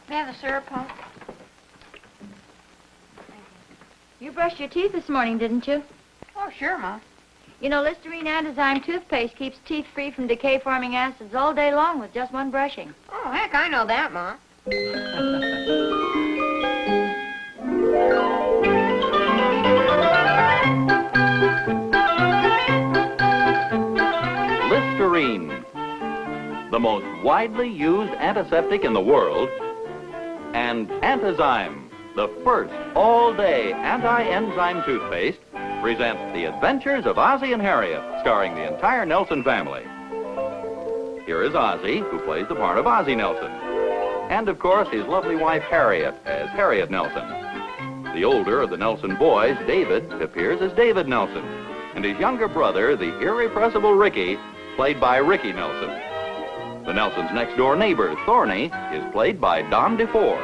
May I have the syrup, Pop? You brushed your teeth this morning, didn't you? Oh, sure, Ma. You know, Listerine Antizyme toothpaste keeps teeth free from decay-forming acids all day long with just one brushing. Oh, heck, I know that, Ma. Listerine, the most widely used antiseptic in the world, and Antizyme, the first all-day anti-enzyme toothpaste, presents The Adventures of Ozzie and Harriet, starring the entire Nelson family. Here is Ozzie, who plays the part of Ozzie Nelson, and of course his lovely wife Harriet as Harriet Nelson. The older of the Nelson boys, David, appears as David Nelson, and his younger brother, the irrepressible Ricky, played by Ricky Nelson. The Nelsons' next-door neighbor, Thorny, is played by Don DeFore.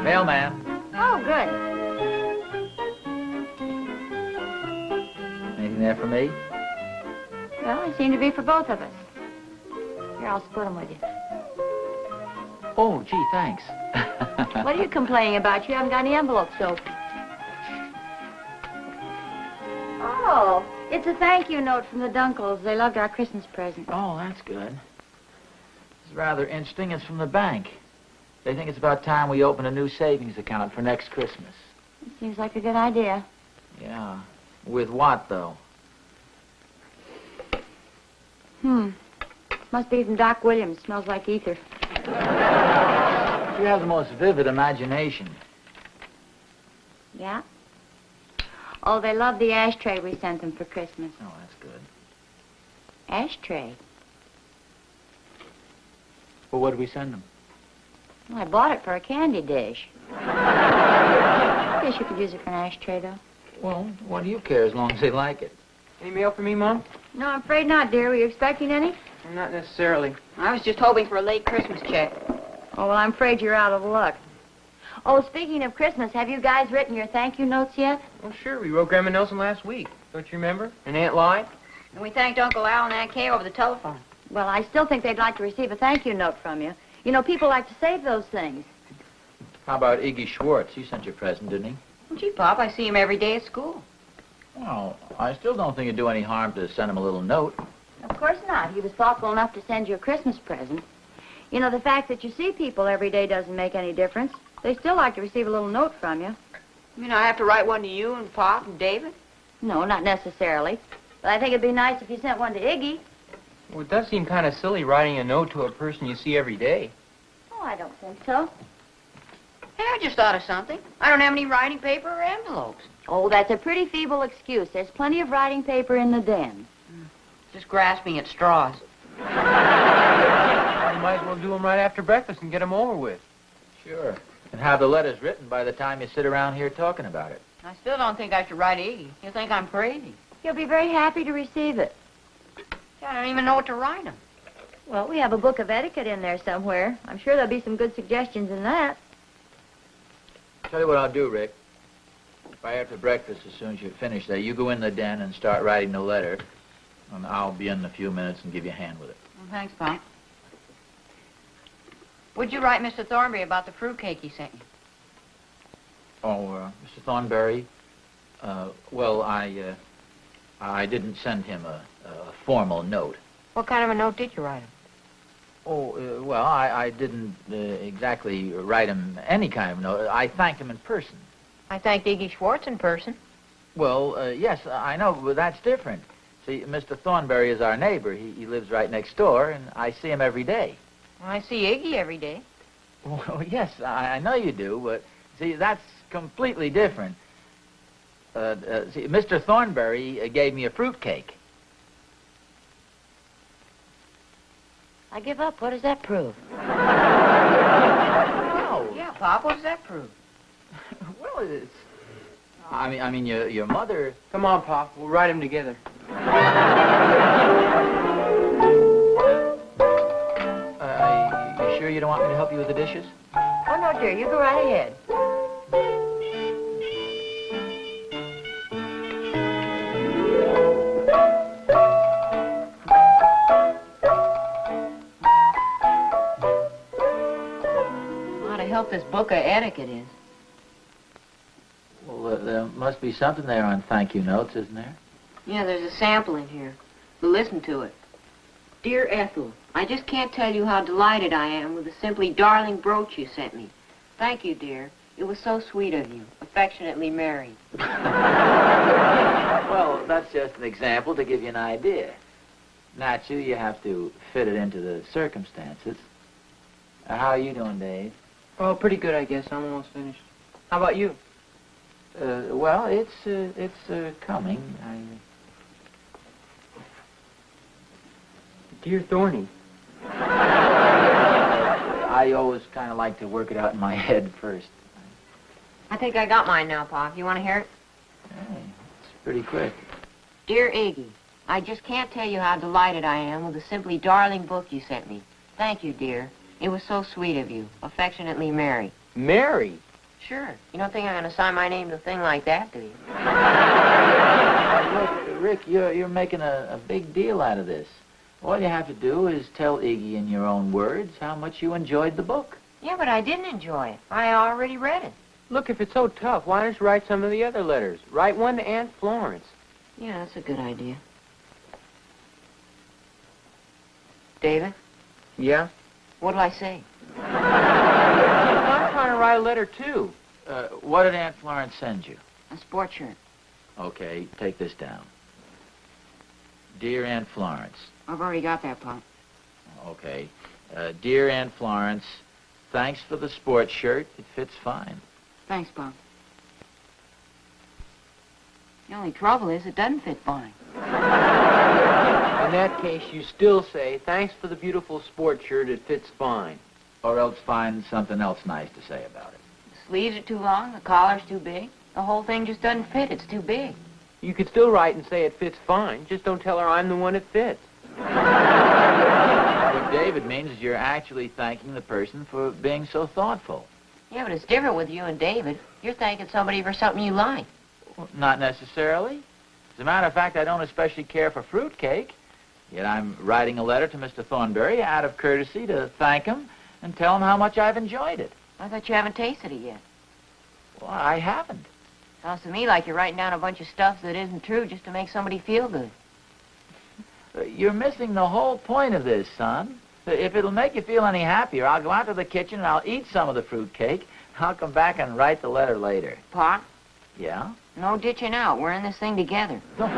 Mailman. Oh, good. Anything there for me? Well, they seem to be for both of us. Here, I'll split them with you. Oh, gee, thanks. What are you complaining about? You haven't got any envelopes open. Oh, it's a thank you note from the Dunkles. They loved our Christmas present. Oh, that's good. It's rather interesting. It's from the bank. They think it's about time we open a new savings account for next Christmas. It seems like a good idea. Yeah. With what, though? Must be from Doc Williams. Smells like ether. You have the most vivid imagination. Yeah? Oh, they love the ashtray we sent them for Christmas. Oh, that's good. Ashtray? Well, what did we send them? Well, I bought it for a candy dish. I guess you could use it for an ashtray, though. Well, what do you care as long as they like it? Any mail for me, Mom? No, I'm afraid not, dear. Were you expecting any? Not necessarily. I was just hoping for a late Christmas check. Oh, well, I'm afraid you're out of luck. Oh, speaking of Christmas, have you guys written your thank you notes yet? Well, sure. We wrote Grandma Nelson last week. Don't you remember? And Aunt Lyde. And we thanked Uncle Al and Aunt Kay over the telephone. Well, I still think they'd like to receive a thank you note from you. You know, people like to save those things. How about Iggy Schwartz? He sent you a present, didn't he? Well, gee, Pop, I see him every day at school. Well, I still don't think it'd do any harm to send him a little note. Of course not. He was thoughtful enough to send you a Christmas present. You know, the fact that you see people every day doesn't make any difference. They still like to receive a little note from you. You mean I have to write one to you and Pop and David? No, not necessarily. But I think it'd be nice if you sent one to Iggy. Well, it does seem kind of silly writing a note to a person you see every day. Oh, I don't think so. Hey, I just thought of something. I don't have any writing paper or envelopes. Oh, that's a pretty feeble excuse. There's plenty of writing paper in the den. Just grasping at straws. You might as well do them right after breakfast and get them over with. Sure. And have the letters written by the time you sit around here talking about it. I still don't think I should write Iggy. He'll think I'm crazy. He'll be very happy to receive it. I don't even know what to write him. Well, we have a book of etiquette in there somewhere. I'm sure there'll be some good suggestions in that. Tell you what I'll do, Rick. Right after breakfast, as soon as you finish that, you go in the den and start writing the letter. And I'll be in a few minutes and give you a hand with it. Well, thanks, Pop. Would you write Mr. Thornberry about the fruitcake he sent you? Oh, Mr. Thornberry? Well, I didn't send him a formal note. What kind of a note did you write him? Oh, well, I didn't exactly write him any kind of note. I thanked him in person. I thanked Iggy Schwartz in person. Well, yes, I know, but that's different. See, Mr. Thornberry is our neighbor. He lives right next door, and I see him every day. Well, I see Iggy every day. Well, yes, I know you do, but, see, that's completely different. See, Mr. Thornberry gave me a fruitcake. I give up. What does that prove? Well, Yeah, Pop, what does that prove? well, it's... I mean, your mother... Come on, Pop. We'll write them together. You sure you don't want me to help you with the dishes? Oh, no, dear. You go right ahead. book of etiquette is. Well, there must be something there on thank you notes, isn't there? Yeah, there's a sample in here. But listen to it. Dear Ethel, I just can't tell you how delighted I am with the simply darling brooch you sent me. Thank you, dear. It was so sweet of you. Affectionately, Mary. Well, that's just an example to give you an idea. Naturally, you have to fit it into the circumstances. How are you doing, Dave? Oh, pretty good, I guess. I'm almost finished. How about you? Well, it's coming. Dear Thorny. I always kind of like to work it out in my head first. I think I got mine now, Pop. You want to hear it? Hey, it's pretty quick. Dear Iggy, I just can't tell you how delighted I am with the simply darling book you sent me. Thank you, dear. It was so sweet of you. Affectionately, Mary. Mary? Sure. You don't think I'm going to sign my name to a thing like that, do you? Look, Rick, you're making a big deal out of this. All you have to do is tell Iggy in your own words how much you enjoyed the book. Yeah, but I didn't enjoy it. I already read it. Look, if it's so tough, why don't you write some of the other letters? Write one to Aunt Florence. Yeah, that's a good idea. David, Yeah? what'll I say? I'm trying to write a letter, too. What did Aunt Florence send you? A sports shirt. Okay, take this down. Dear Aunt Florence. I've already got that, Pop. Okay. Dear Aunt Florence, thanks for the sports shirt. It fits fine. Thanks, Pop. The only trouble is it doesn't fit fine. In that case, you still say, thanks for the beautiful sport shirt, it fits fine. Or else find something else nice to say about it. The sleeves are too long, the collar's too big. The whole thing just doesn't fit. It's too big. You could still write and say it fits fine. Just don't tell her I'm the one it fits. What David means is you're actually thanking the person for being so thoughtful. Yeah, but it's different with you and David. You're thanking somebody for something you like. Well, not necessarily. As a matter of fact, I don't especially care for fruitcake. Yet I'm writing a letter to Mr. Thornberry out of courtesy to thank him and tell him how much I've enjoyed it. I thought you haven't tasted it yet. Well, I haven't. Sounds to me like you're writing down a bunch of stuff that isn't true just to make somebody feel good. You're missing the whole point of this, son. If it'll make you feel any happier, I'll go out to the kitchen and I'll eat some of the fruitcake. I'll come back and write the letter later. Pop, Yeah? no ditching out. We're in this thing together. Dear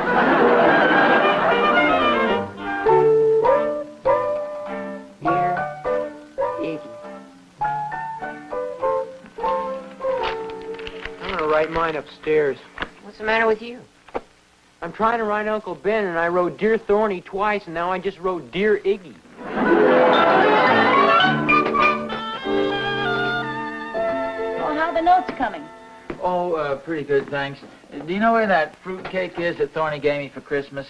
Iggy. I'm going to write mine upstairs. What's the matter with you? I'm trying to write Uncle Ben, and I wrote Dear Thorny twice, and now I just wrote Dear Iggy. Well, how are the notes coming? Oh, pretty good, thanks. Do you know where that fruitcake is that Thorny gave me for Christmas?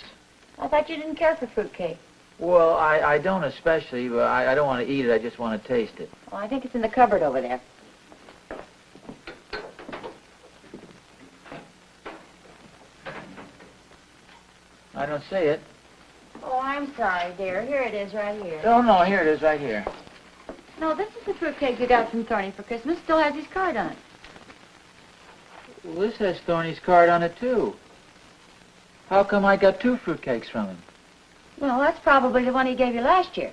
I thought you didn't care for fruitcake. Well, I don't especially, but I don't want to eat it. I just want to taste it. Well, I think it's in the cupboard over there. I don't see it. Oh, I'm sorry, dear. Here it is right here. Oh, no, here it is right here. No, this is the fruitcake you got from Thorny for Christmas. Still has his card on it. Well, this has Thorny's card on it, too. How come I got two fruitcakes from him? Well, that's probably the one he gave you last year.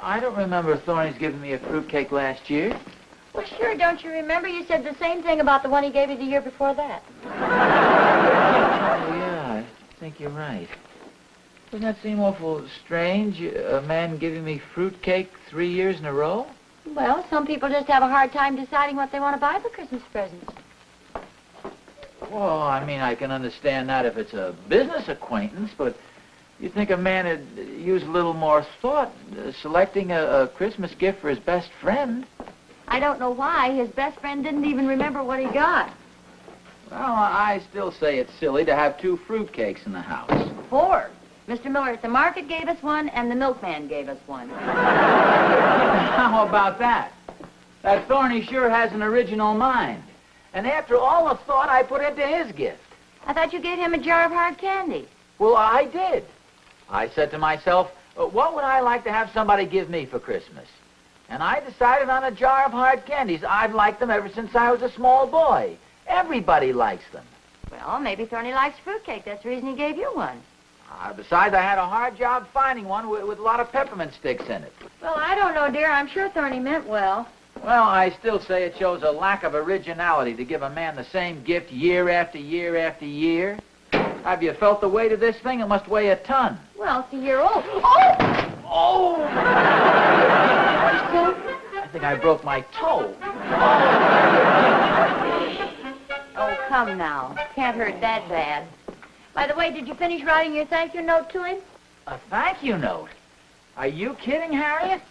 I don't remember Thorny's giving me a fruitcake last year. Well, sure, don't you remember? You said the same thing about the one he gave you the year before that. Oh, yeah, I think you're right. Doesn't that seem awful strange, a man giving me fruitcake 3 years in a row? Well, some people just have a hard time deciding what they want to buy for Christmas presents. Well, I mean, I can understand that if it's a business acquaintance, but you'd think a man would use a little more thought selecting a Christmas gift for his best friend. I don't know why. His best friend didn't even remember what he got. Well, I still say it's silly to have two fruitcakes in the house. 4. Mr. Miller at the market gave us one, and the milkman gave us one. How about that? That Thorny sure has an original mind. And after all the thought I put into his gift. I thought you gave him a jar of hard candy. Well, I did. I said to myself, what would I like to have somebody give me for Christmas? And I decided on a jar of hard candies. I've liked them ever since I was a small boy. Everybody likes them. Well, maybe Thorny likes fruitcake. That's the reason he gave you one. Besides, I had a hard job finding one with a lot of peppermint sticks in it. Well, I don't know, dear. I'm sure Thorny meant well. Well, I still say it shows a lack of originality to give a man the same gift year after year after year. Have you felt the weight of this thing? It must weigh a ton. Well, it's a year old. Oh! Oh! I think I broke my toe. Oh, come now. Can't hurt that bad. By the way, did you finish writing your thank you note to him? A thank you note? Are you kidding, Harriet?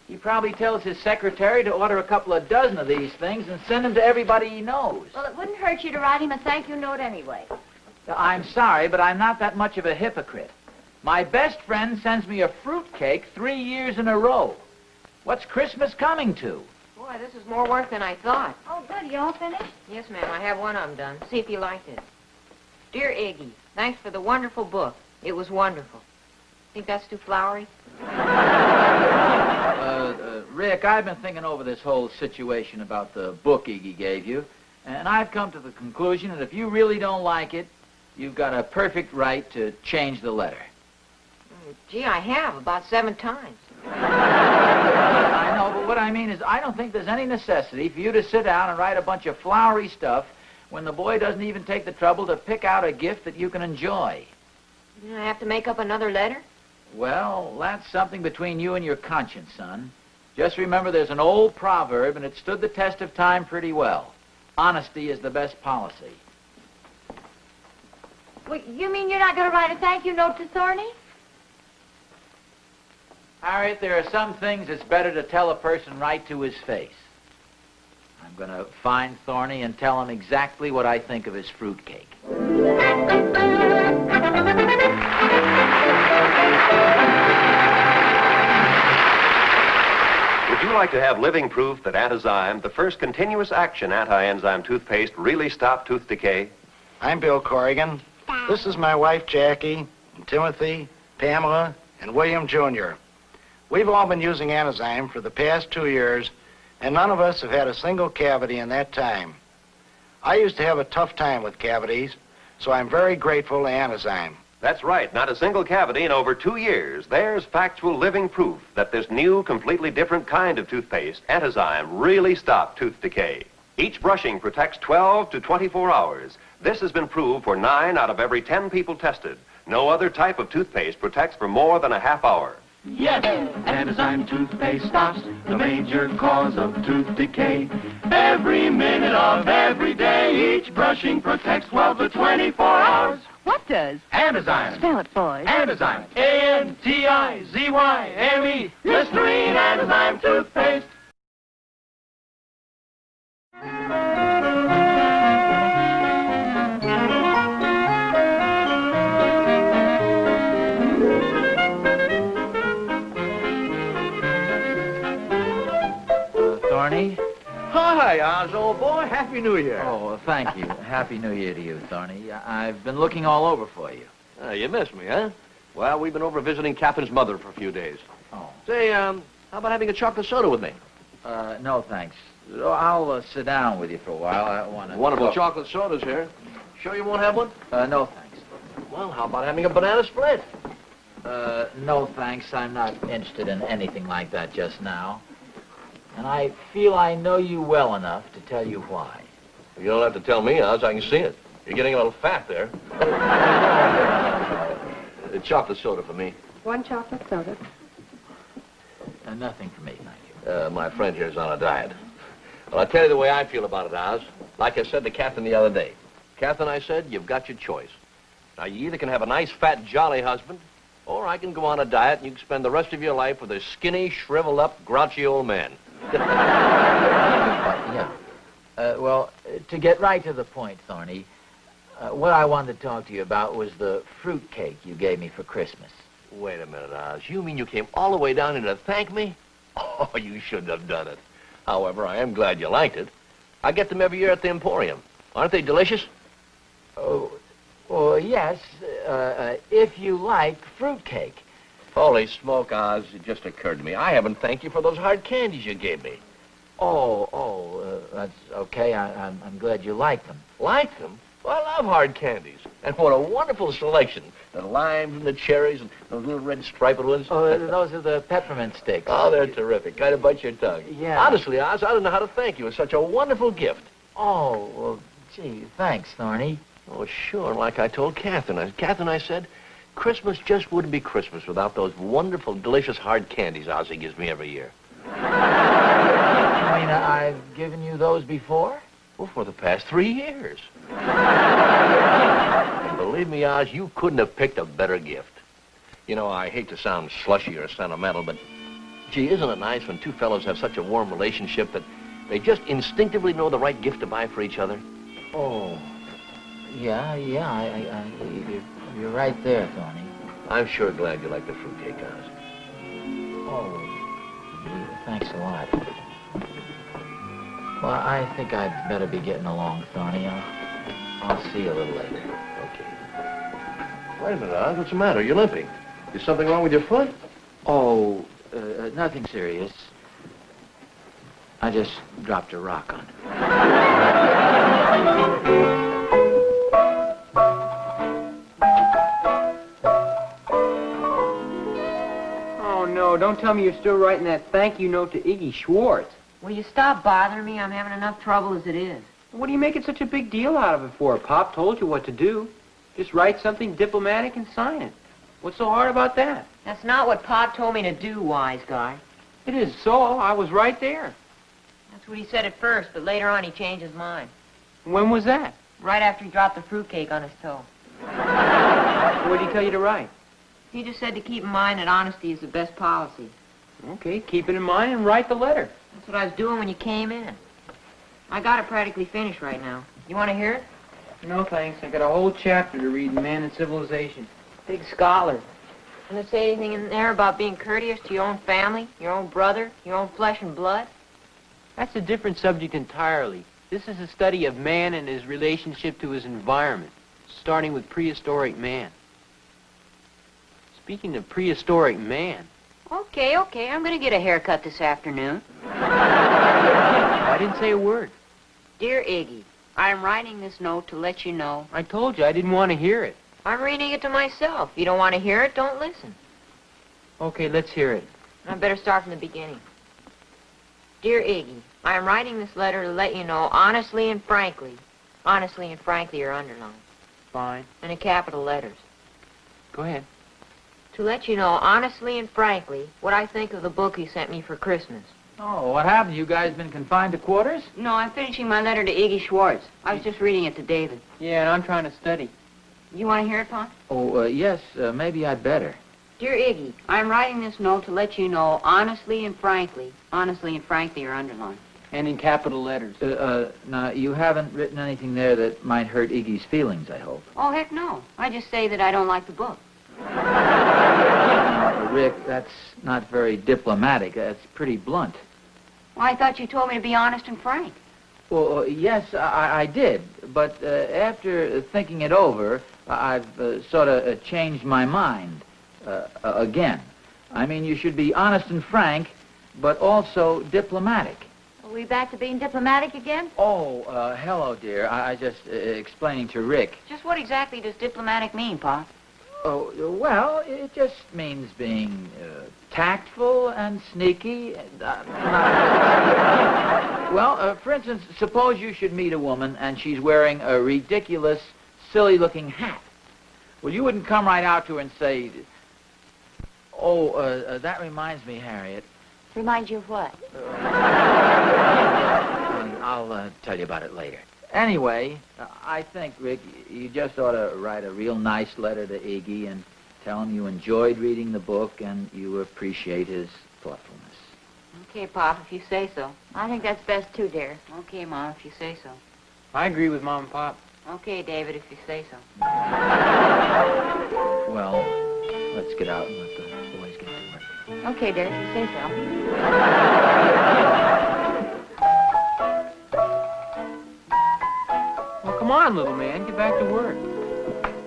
He probably tells his secretary to order a couple of dozen of these things and send them to everybody he knows. Well, it wouldn't hurt you to write him a thank you note anyway. I'm sorry, but I'm not that much of a hypocrite. My best friend sends me a fruitcake 3 years in a row. What's Christmas coming to? Boy, this is more work than I thought. Oh, good. You all finished? Yes, ma'am. I have one of them done. See if you liked it. Dear Iggy, thanks for the wonderful book. It was wonderful. Think that's too flowery? Rick, I've been thinking over this whole situation about the book Iggy gave you, and I've come to the conclusion that if you really don't like it, you've got a perfect right to change the letter. Gee, I have, about 7 times. I know, but what I mean is I don't think there's any necessity for you to sit down and write a bunch of flowery stuff when the boy doesn't even take the trouble to pick out a gift that you can enjoy. I have to make up another letter? Well, that's something between you and your conscience, son. Just remember there's an old proverb, and it stood the test of time pretty well. Honesty is the best policy. Well, you mean you're not going to write a thank you note to Thorny? Harriet, there are some things it's better to tell a person right to his face. I'm going to find Thorny and tell him exactly what I think of his fruitcake. Would you like to have living proof that Antizyme, the first continuous action anti-enzyme toothpaste, really stopped tooth decay? I'm Bill Corrigan. This is my wife, Jackie, and Timothy, Pamela, and William Jr. We've all been using Antizyme for the past 2 years, and none of us have had a single cavity in that time. I used to have a tough time with cavities, so I'm very grateful to Antizyme. That's right, not a single cavity in over 2 years. There's factual living proof that this new, completely different kind of toothpaste, Antizyme, really stopped tooth decay. Each brushing protects 12 to 24 hours. This has been proved for 9 out of every 10 people tested. No other type of toothpaste protects for more than a half hour. Yes, Antizyme toothpaste stops the major cause of tooth decay. Every minute of every day, each brushing protects 12 to 24 hours. What does? Antizyme. Spell it, boys. Antizyme. A-N-T-I-Z-Y-M-E. Listerine Antizyme toothpaste. Thorny? Hi, Oz, old boy. Happy New Year. Oh, thank you. Happy New Year to you, Thorny. I've been looking all over for you. You missed me, huh? Well, we've been over visiting Catherine's mother for a few days. Oh. Say, how about having a chocolate soda with me? No, thanks. I'll sit down with you for a while. I want to... Wonderful chocolate sodas here. Sure you won't have one? No, thanks. Well, how about having a banana split? No, thanks. I'm not interested in anything like that just now. And I feel I know you well enough to tell you why. You don't have to tell me, Oz. I can see it. You're getting a little fat there. Chocolate soda for me. 1 chocolate soda. Nothing for me, thank you. My friend here's on a diet. Well, I'll tell you the way I feel about it, Oz. Like I said to Catherine the other day. Catherine, I said, you've got your choice. Now, you either can have a nice, fat, jolly husband, or I can go on a diet and you can spend the rest of your life with a skinny, shriveled up, grouchy old man. Yeah. Well, to get right to the point, Thorny, what I wanted to talk to you about was the fruitcake you gave me for Christmas. Wait a minute, Oz. You mean you came all the way down here to thank me? Oh, you shouldn't have done it. However, I am glad you liked it. I get them every year at the Emporium. Aren't they delicious? Oh, well, yes, if you like fruitcake. Holy smoke, Oz, it just occurred to me. I haven't thanked you for those hard candies you gave me. That's okay. I'm glad you like them. Like them? Well, I love hard candies. And what a wonderful selection. The limes and the cherries and those little red striped ones. Oh, those are the peppermint sticks. Oh, they're terrific. Kind of bite your tongue. Yeah. Honestly, Oz, I don't know how to thank you. It's such a wonderful gift. Oh, well, gee, thanks, Thorny. Oh, sure. Like I told Catherine. I said, Christmas just wouldn't be Christmas without those wonderful, delicious hard candies Ozzie gives me every year. You mean I've given you those before? Well, for the past 3 years. And believe me, Oz, you couldn't have picked a better gift. You know, I hate to sound slushy or sentimental, but, gee, isn't it nice when two fellows have such a warm relationship that they just instinctively know the right gift to buy for each other? Oh, yeah, you're right there, Thorny. I'm sure glad you like the fruitcake, Oz. Oh, gee, thanks a lot. Well, I think I'd better be getting along, Thorny. I'll see you a little later. Okay. Wait a minute, Oz. What's the matter? You're limping. Is something wrong with your foot? Oh, nothing serious. I just dropped a rock on it. Oh, no, don't tell me you're still writing that thank you note to Iggy Schwartz. Will you stop bothering me? I'm having enough trouble as it is. What are you making such a big deal out of it for? Pop told you what to do. Just write something diplomatic and sign it. What's so hard about that? That's not what Pop told me to do, wise guy. It is so. I was right there. That's what he said at first, but later on he changed his mind. When was that? Right after he dropped the fruitcake on his toe. What did he tell you to write? He just said to keep in mind that honesty is the best policy. Okay, keep it in mind and write the letter. That's what I was doing when you came in. I got it practically finished right now. You want to hear it? No, thanks. I got a whole chapter to read in Man and Civilization. Big scholar. Doesn't it say anything in there about being courteous to your own family, your own brother, your own flesh and blood? That's a different subject entirely. This is a study of man and his relationship to his environment, starting with prehistoric man. Speaking of prehistoric man... Okay, I'm going to get a haircut this afternoon. I didn't say a word. Dear Iggy, I'm writing this note to let you know. I told you I didn't want to hear it. I'm reading it to myself. If you don't want to hear it, don't listen. Okay, let's hear it. I better start from the beginning. Dear Iggy, I am writing this letter to let you know honestly and frankly are underlined. Fine. And in capital letters. Go ahead. To let you know honestly and frankly what I think of the book you sent me for Christmas. Oh, what happened? You guys been confined to quarters? No, I'm finishing my letter to Iggy Schwartz. I was just reading it to David. Yeah, and I'm trying to study. You want to hear it, Pop? Oh, yes, maybe I'd better. Dear Iggy, I'm writing this note to let you know honestly and frankly are underlined. And in capital letters. Now, you haven't written anything there that might hurt Iggy's feelings, I hope. Oh, heck no. I just say that I don't like the book. Rick, that's not very diplomatic. That's pretty blunt. Well, I thought you told me to be honest and frank. Well, yes, I did. But after thinking it over, I've sort of changed my mind again. I mean, you should be honest and frank, but also diplomatic. Are we back to being diplomatic again? Oh, hello, dear. I just explaining to Rick. Just what exactly does diplomatic mean, Pop? Oh, well, it just means being tactful and sneaky. Well, for instance, suppose you should meet a woman and she's wearing a ridiculous, silly-looking hat. Well, you wouldn't come right out to her and say, oh, that reminds me, Harriet. Remind you of what? I'll tell you about it later. Anyway, I think, Rick, you just ought to write a real nice letter to Iggy and tell him you enjoyed reading the book and you appreciate his thoughtfulness. Okay, Pop, if you say so. I think that's best, too, dear. Okay, Mom, if you say so. I agree with Mom and Pop. Okay, David, if you say so. Well, let's get out and let the boys get to work. Okay, dear, if you say so. Well, come on, little man. Get back to work.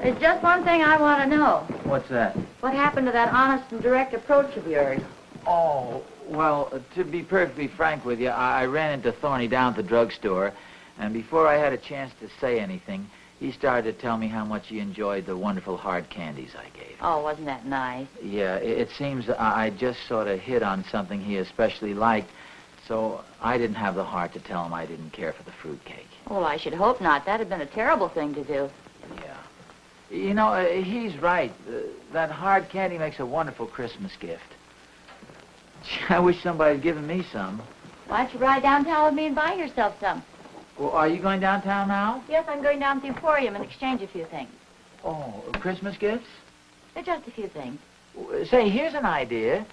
There's just one thing I want to know. What's that? What happened to that honest and direct approach of yours? Oh, well, to be perfectly frank with you, I ran into Thorny down at the drugstore, and before I had a chance to say anything, he started to tell me how much he enjoyed the wonderful hard candies I gave him. Oh, wasn't that nice? Yeah, it seems I just sort of hit on something he especially liked, so I didn't have the heart to tell him I didn't care for the fruitcake. Well, I should hope not. That'd have been a terrible thing to do. Yeah. You know, he's right. That hard candy makes a wonderful Christmas gift. I wish somebody had given me some. Why don't you ride downtown with me and buy yourself some? Well, are you going downtown now? Yes, I'm going down to the Emporium and exchange a few things. Oh, Christmas gifts? They're just a few things. Say, here's an idea.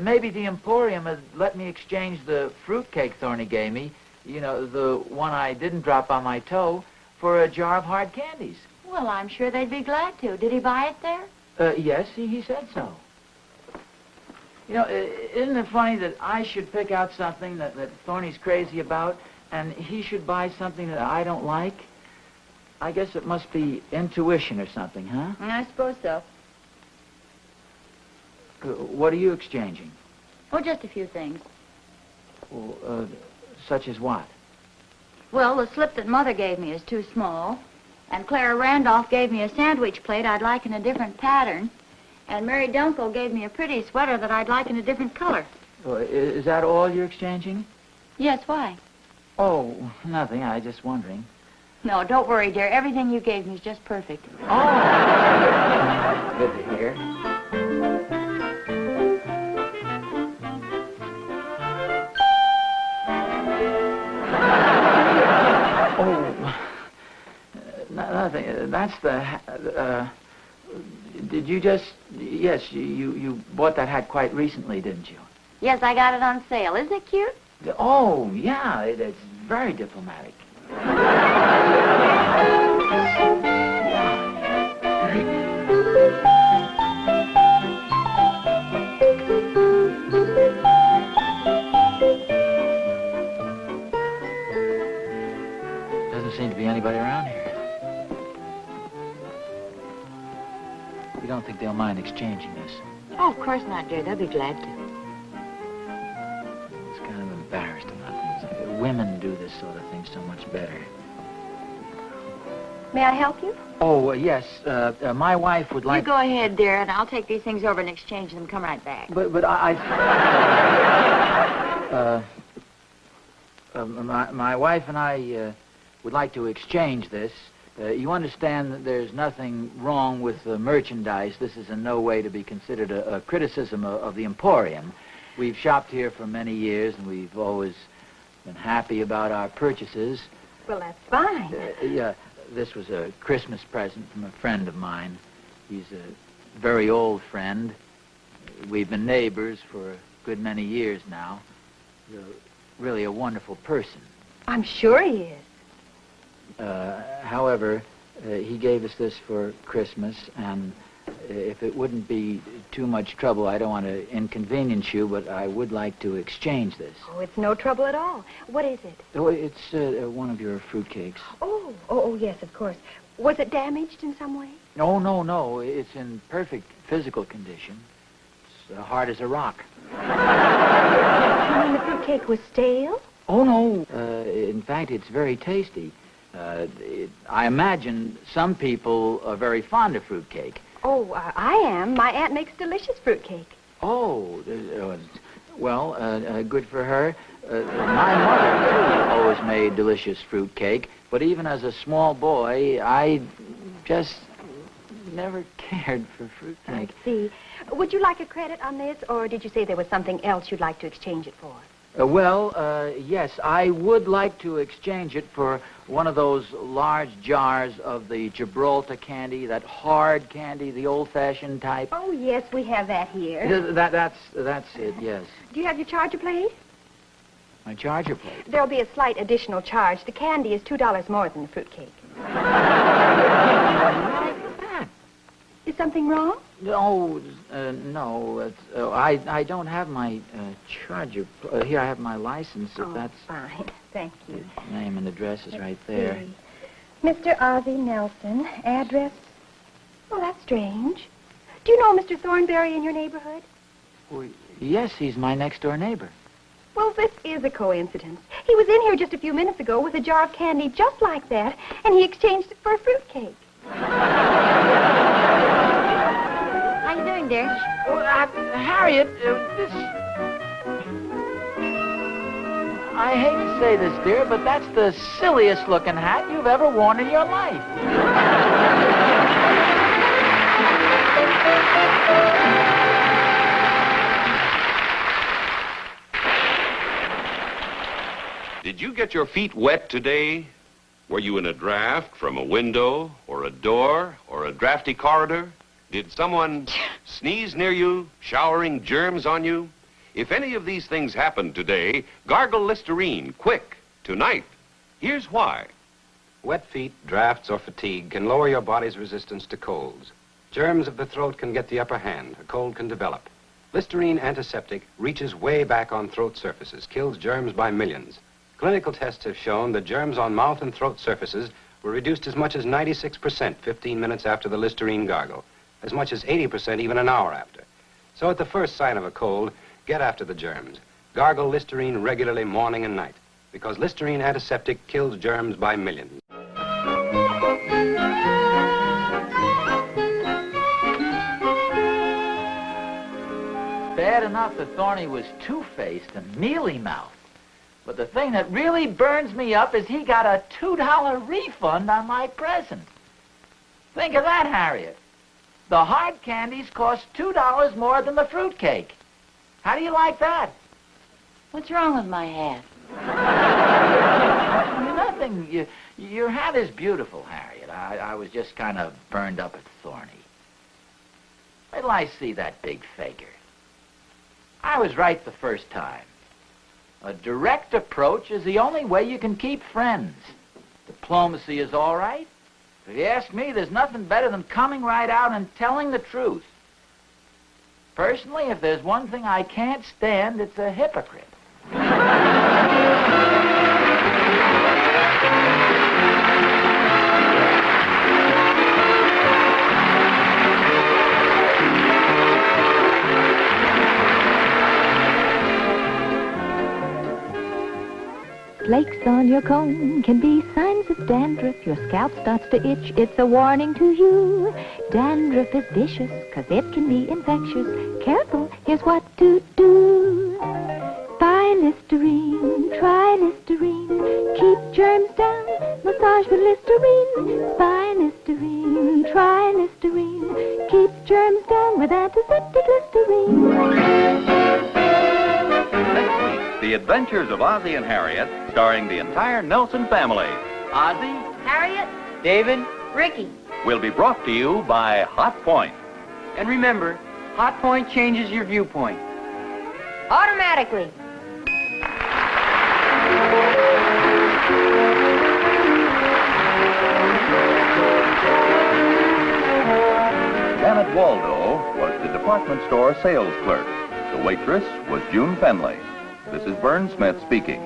Maybe the Emporium would let me exchange the fruitcake Thorny gave me, you know, the one I didn't drop on my toe, for a jar of hard candies. Well, I'm sure they'd be glad to. Did he buy it there? Yes, he said so. You know, isn't it funny that I should pick out something that Thorny's crazy about, and he should buy something that I don't like? I guess it must be intuition or something, huh? I suppose so. What are you exchanging? Oh, just a few things. Well, such as what? Well, the slip that Mother gave me is too small, and Clara Randolph gave me a sandwich plate I'd like in a different pattern, and Mary Dunkel gave me a pretty sweater that I'd like in a different color. Is that all you're exchanging? Yes, why? Oh, nothing. I was just wondering. No, don't worry, dear. Everything you gave me is just perfect. Oh! Good to hear. Oh, nothing. That's the... did you just... Yes, you bought that hat quite recently, didn't you? Yes, I got it on sale. Isn't it cute? Oh, yeah. It's very diplomatic. Doesn't seem to be anybody around here. You don't think they'll mind exchanging this? Oh, of course not, dear. They'll be glad to. It's kind of embarrassed about things. Women do this sort of thing so much better. May I help you? Oh, yes. My wife would like... You go ahead, dear, and I'll take these things over and exchange them. Come right back. But my wife and I would like to exchange this. You understand that there's nothing wrong with the merchandise. This is in no way to be considered a criticism of the Emporium. We've shopped here for many years, and we've always been happy about our purchases. Well, that's fine. Yeah, this was a Christmas present from a friend of mine. He's a very old friend. We've been neighbors for a good many years now. He's really a wonderful person. I'm sure he is. However, he gave us this for Christmas, and if it wouldn't be too much trouble, I don't want to inconvenience you, but I would like to exchange this. Oh, it's no trouble at all. What is it? Oh, it's one of your fruitcakes. Oh, yes, of course. Was it damaged in some way? No. It's in perfect physical condition. It's hard as a rock. You mean the fruitcake was stale? Oh, no. In fact, it's very tasty. I imagine some people are very fond of fruitcake. Oh, I am. My aunt makes delicious fruitcake. Oh, well, good for her. My mother, too, always made delicious fruitcake, but even as a small boy, I just never cared for fruitcake. I see. Would you like a credit on this, or did you say there was something else you'd like to exchange it for? Yes, I would like to exchange it for one of those large jars of the Gibraltar candy, that hard candy, the old-fashioned type. Oh, yes, we have that here. That's it, yes. Do you have your charger plate? My charger plate? There'll be a slight additional charge. The candy is $2 more than the fruitcake. Is something wrong? No. I don't have my charger. Here I have my license. If that's fine. Thank you. Name and address is right there. Mr. Ozzie Nelson. Address? Oh, that's strange. Do you know Mr. Thornberry in your neighborhood? Well, yes, he's my next-door neighbor. Well, this is a coincidence. He was in here just a few minutes ago with a jar of candy just like that, and he exchanged it for a fruitcake. How you doing, dear? Well, Harriet, this... I hate to say this, dear, but that's the silliest-looking hat you've ever worn in your life. Did you get your feet wet today? Were you in a draft from a window or a door or a drafty corridor? Did someone sneeze near you, showering germs on you? If any of these things happened today, gargle Listerine, quick, tonight. Here's why. Wet feet, drafts, or fatigue can lower your body's resistance to colds. Germs of the throat can get the upper hand. A cold can develop. Listerine antiseptic reaches way back on throat surfaces, kills germs by millions. Clinical tests have shown that germs on mouth and throat surfaces were reduced as much as 96% 15 minutes after the Listerine gargle, as much as 80% even an hour after. So at the first sign of a cold, get after the germs. Gargle Listerine regularly morning and night, because Listerine antiseptic kills germs by millions. Bad enough that Thorny was two-faced and mealy-mouthed. But the thing that really burns me up is he got a $2 refund on my present. Think of that, Harriet. The hard candies cost $2 more than the fruitcake. How do you like that? What's wrong with my hat? Nothing. Your hat is beautiful, Harriet. I was just kind of burned up at Thorny. Wait till I see that big faker. I was right the first time. A direct approach is the only way you can keep friends. Diplomacy is all right. If you ask me, there's nothing better than coming right out and telling the truth. Personally, if there's one thing I can't stand, it's a hypocrite. Flakes on your comb can be signs of dandruff. Your scalp starts to itch, it's a warning to you. Dandruff is vicious, 'cause it can be infectious. Careful, here's what to do. Buy Listerine, try Listerine. Keep germs down, massage with Listerine. Buy Listerine, try Listerine. Keep germs down with antiseptic Listerine. The Adventures of Ozzie and Harriet, starring the entire Nelson family. Ozzie, Harriet, David, Ricky. Will be brought to you by Hot Point. and remember, Hot Point changes your viewpoint. Automatically. Janet Waldo was the department store sales clerk. The waitress was June Fenley. This is Vern Smith speaking.